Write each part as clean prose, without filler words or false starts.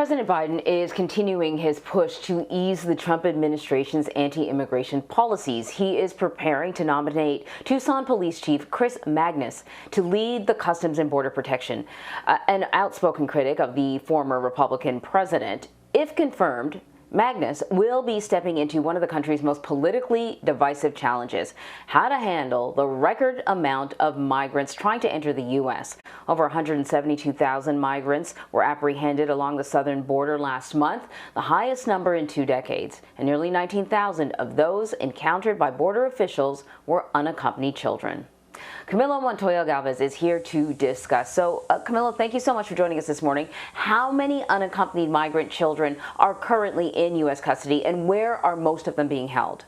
President Biden is continuing his push to ease the Trump administration's anti-immigration policies. He is preparing to nominate Tucson Police Chief Chris Magnus to lead the Customs and Border Protection, an outspoken critic of the former Republican president. If confirmed, Magnus will be stepping into one of the country's most politically divisive challenges: how to handle the record amount of migrants trying to enter the U.S. Over 172,000 migrants were apprehended along the southern border last month, the highest number in 2 decades, and nearly 19,000 of those encountered by border officials were unaccompanied children. Camilo Montoya-Galvez is here to discuss. So, Camilo, thank you so much for joining us this morning. How many unaccompanied migrant children are currently in U.S. custody, and where are most of them being held?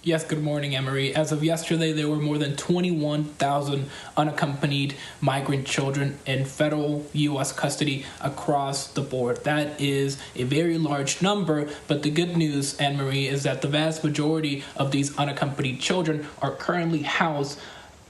Yes, good morning, Emery. As of yesterday, there were more than 21,000 unaccompanied migrant children in federal U.S. custody across the board. That is a very large number, but the good news, Anne-Marie, is that the vast majority of these unaccompanied children are currently housed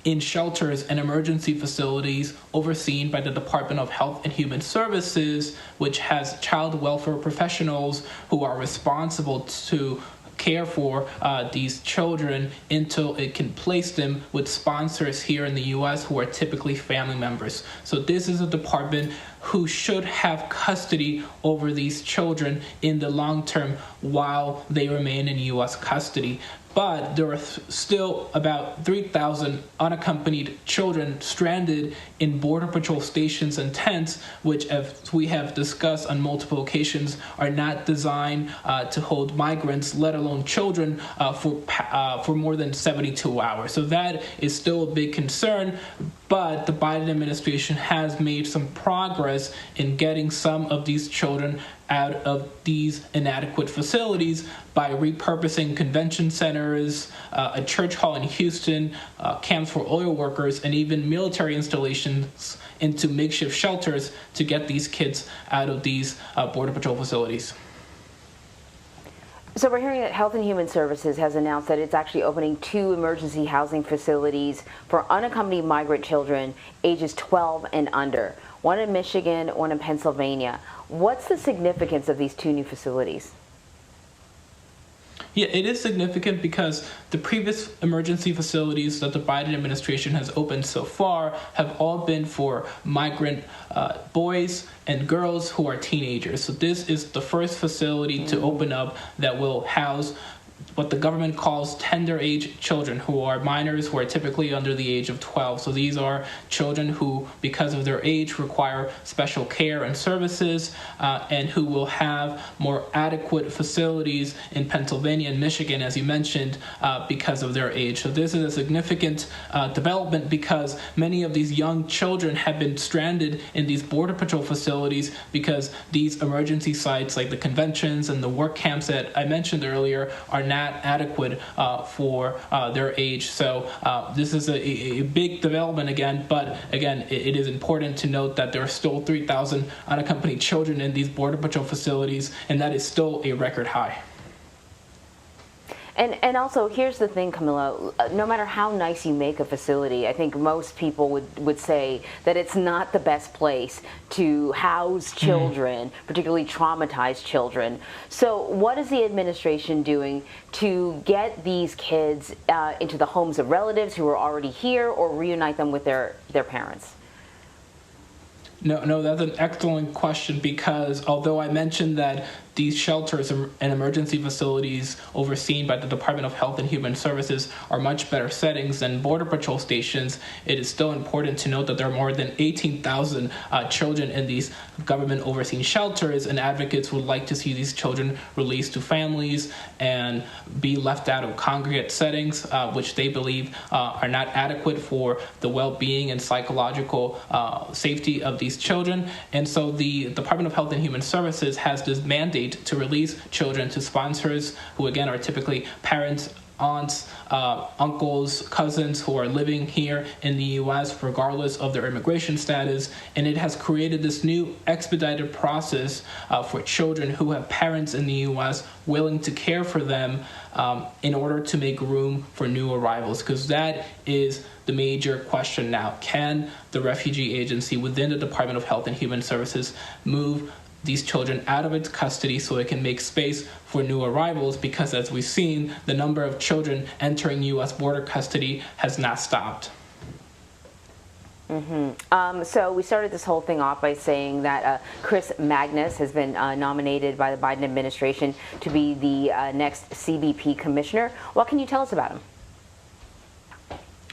in shelters and emergency facilities overseen by the Department of Health and Human Services, which has child welfare professionals who are responsible to care for these children until it can place them with sponsors here in the U.S. who are typically family members. So this is a department who should have custody over these children in the long term while they remain in U.S. custody. But there are still about 3,000 unaccompanied children stranded in Border Patrol stations and tents, which, as we have discussed on multiple occasions, are not designed to hold migrants, let alone children, for more than 72 hours. So that is still a big concern. But the Biden administration has made some progress in getting some of these children out of these inadequate facilities by repurposing convention centers, a church hall in Houston, camps for oil workers, and even military installations into makeshift shelters to get these kids out of these Border Patrol facilities. So we're hearing that Health and Human Services has announced that it's actually opening 2 emergency housing facilities for unaccompanied migrant children ages 12 and under, one in Michigan, one in Pennsylvania. What's the significance of these 2 new facilities? Yeah, it is significant because the previous emergency facilities that the Biden administration has opened so far have all been for migrant boys and girls who are teenagers. So this is the first facility to open up that will house what the government calls tender age children, who are minors who are typically under the age of 12. So these are children who, because of their age, require special care and services, and who will have more adequate facilities in Pennsylvania and Michigan, as you mentioned, because of their age. So this is a significant development because many of these young children have been stranded in these Border Patrol facilities because these emergency sites like the conventions and the work camps that I mentioned earlier are not adequate for their age. So this is a big development again, but again, it is important to note that there are still 3,000 unaccompanied children in these Border Patrol facilities, and that is still a record high. And also, here's the thing, Camilo, no matter how nice you make a facility, I think most people would say that it's not the best place to house children, particularly traumatized children. So what is the administration doing to get these kids into the homes of relatives who are already here, or reunite them with their parents? No, that's an excellent question, because although I mentioned that these shelters and emergency facilities overseen by the Department of Health and Human Services are much better settings than Border Patrol stations, it is still important to note that there are more than 18,000 children in these government overseen shelters, and advocates would like to see these children released to families and be left out of congregate settings, which they believe are not adequate for the well-being and psychological safety of these children. And so the Department of Health and Human Services has this mandate to release children to sponsors who, again, are typically parents aunts, uncles, cousins who are living here in the U.S. regardless of their immigration status, and it has created this new expedited process for children who have parents in the U.S. willing to care for them in order to make room for new arrivals, because that is the major question now. Can the refugee agency within the Department of Health and Human Services move these children out of its custody so it can make space for new arrivals? Because as we've seen, the number of children entering U.S. border custody has not stopped. So we started this whole thing off by saying that Chris Magnus has been nominated by the Biden administration to be the next CBP commissioner. What can you tell us about him?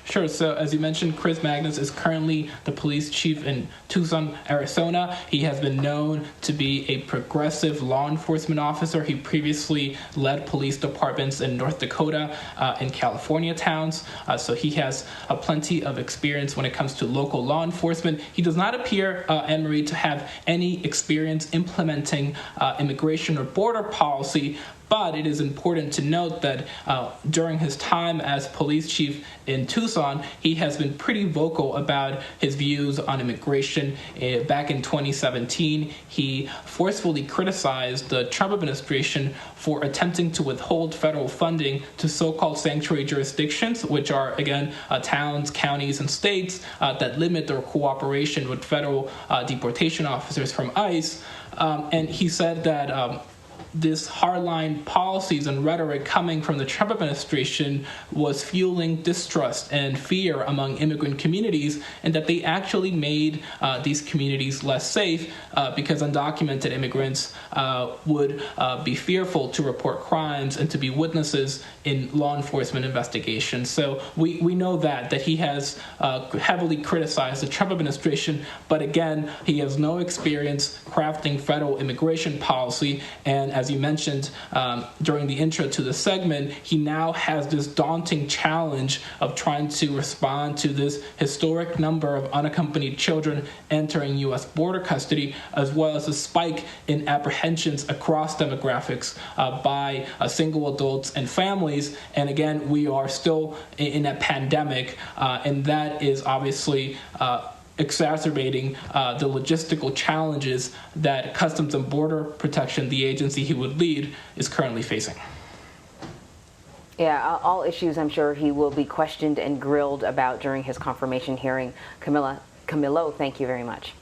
Sure. So as you mentioned, Chris Magnus is currently the police chief in Tucson, Arizona. He has been known to be a progressive law enforcement officer. He previously led police departments in North Dakota and California towns. So he has plenty of experience when it comes to local law enforcement. He does not appear, Anne-Marie, to have any experience implementing immigration or border policy. But it is important to note that during his time as police chief in Tucson, he has been pretty vocal about his views on immigration. Back in 2017, he forcefully criticized the Trump administration for attempting to withhold federal funding to so-called sanctuary jurisdictions, which are, again, towns, counties, and states that limit their cooperation with federal deportation officers from ICE. And he said that this hardline policies and rhetoric coming from the Trump administration was fueling distrust and fear among immigrant communities, and that they actually made these communities less safe because undocumented immigrants would be fearful to report crimes and to be witnesses in law enforcement investigations. So we know that he has heavily criticized the Trump administration, but again, he has no experience crafting federal immigration policy. And as you mentioned during the intro to the segment, he now has this daunting challenge of trying to respond to this historic number of unaccompanied children entering U.S. border custody, as well as a spike in apprehensions across demographics by single adults and families. And again, we are still in a pandemic, and that is obviously exacerbating the logistical challenges that Customs and Border Protection, the agency he would lead, is currently facing. Yeah, all issues I'm sure he will be questioned and grilled about during his confirmation hearing. Camilo, thank you very much.